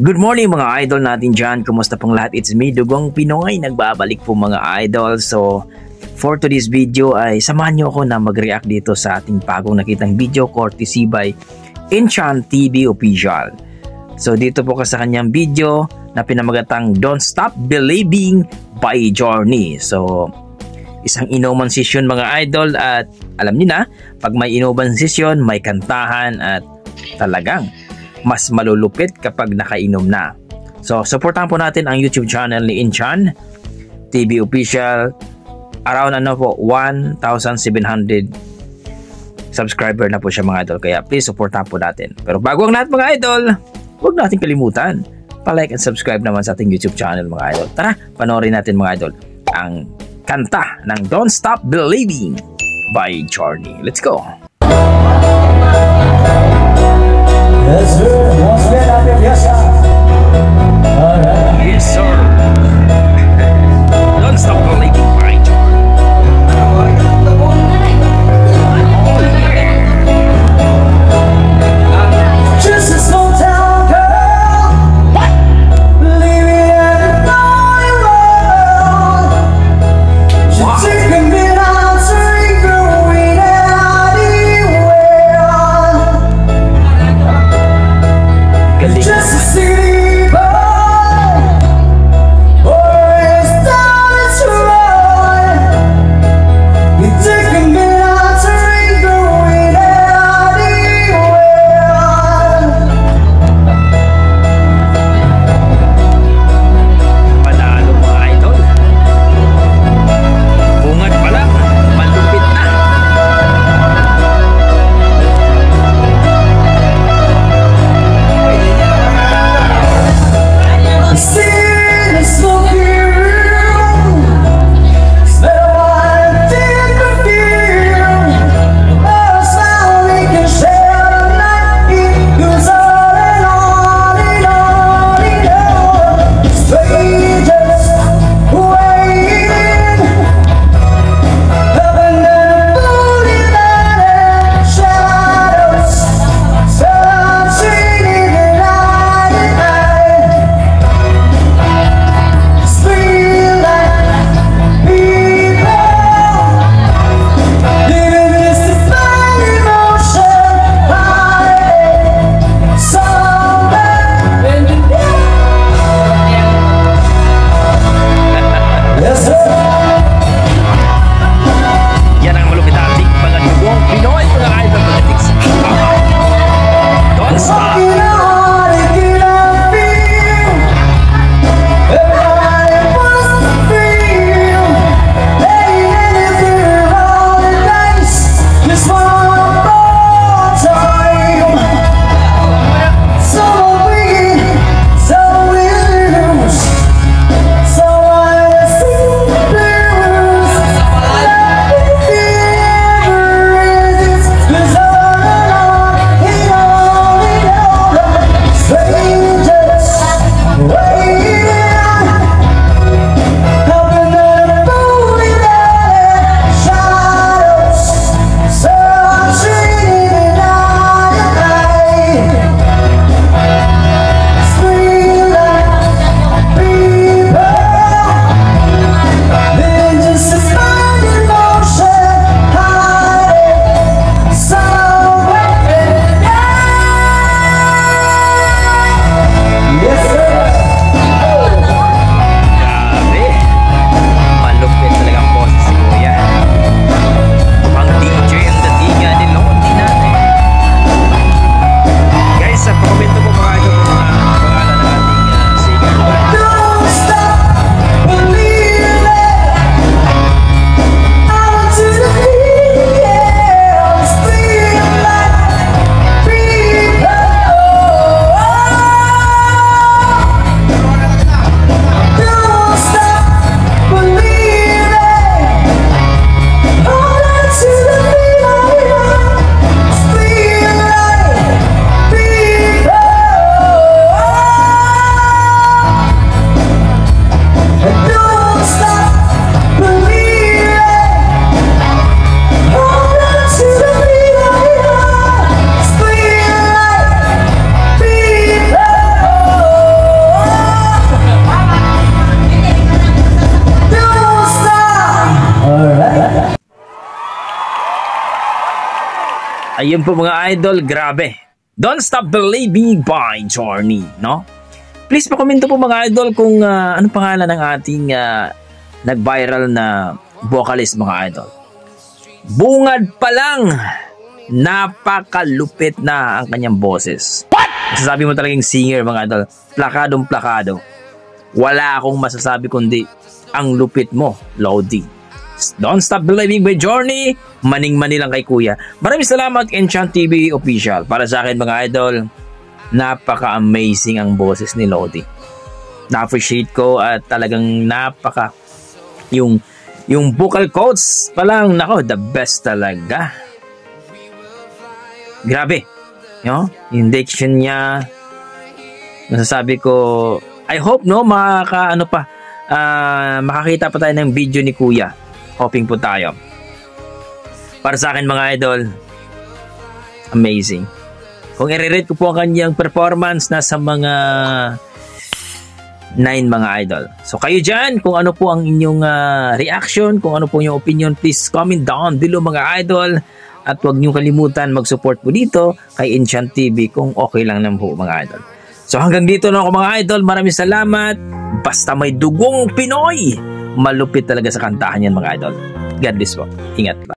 Good morning mga idol natin dyan. Kumusta pong lahat? It's me, Dugong Pinoy. Nagbabalik po mga idol. So, for today's video ay samahan nyo ako na mag-react dito sa ating bagong nakitang video courtesy by Inchan TV Official. So, dito po ka sa kanyang video na pinamagatang Don't Stop Believing by Journey. So, isang inuman session mga idol at alam niyo na, pag may inuman session, may kantahan at talagang mas malulupit kapag nakainom na. So, supportan po natin ang YouTube channel ni Inchan TV Official. Around 1,700 subscriber na po siya mga idol. Kaya please supportan po natin. Pero bago ang lahat mga idol, huwag natin kalimutan pa-like and subscribe naman sa ating YouTube channel mga idol. Tara, panoorin natin mga idol ang kanta ng Don't Stop Believing by Journey. Let's go! Yes, sir. Once again, happy fiesta. All right. Yes, sir. Don't stop believing by Journey. Just a small town girl. What? Living in a lonely world. She's taking me out to going anywhere. Ayun po mga idol, grabe. Don't Stop Believing by Journey, no? Please pakomento po mga idol kung anong pangalan ng ating nag-viral na vocalist mga idol. Bungad pa lang, napakalupit na ang kanyang boses. What? Masasabi mo talagang singer mga idol. Plakadong plakado. Wala akong masasabi kundi ang lupit mo, Lodi. Don't Stop Believing by Journey. Maning-mani lang kay Kuya. Maraming salamat Enchant TV Official. Para sa akin mga idol, napaka-amazing ang boses ni Lodi. Na-appreciate ko at talagang napaka yung vocal coach pa lang, nako, the best talaga. Grabe. No? Yung diction niya, masasabi ko, I hope no, makakita pa tayo ng video ni Kuya. Hoping po tayo. Para sa akin mga idol, amazing. Kung i-rate ko po ang kanyang performance, nasa mga 9 mga idol. So kayo dyan, kung ano po ang inyong reaction, kung ano po yung opinion, please comment down below mga idol. At huwag niyo kalimutan mag-support po dito kay Enchant TV kung okay lang naman po mga idol. So hanggang dito na ako mga idol. Maraming salamat. Basta may dugong Pinoy, malupit talaga sa kantahan yan mga idol. God bless po. Ingat.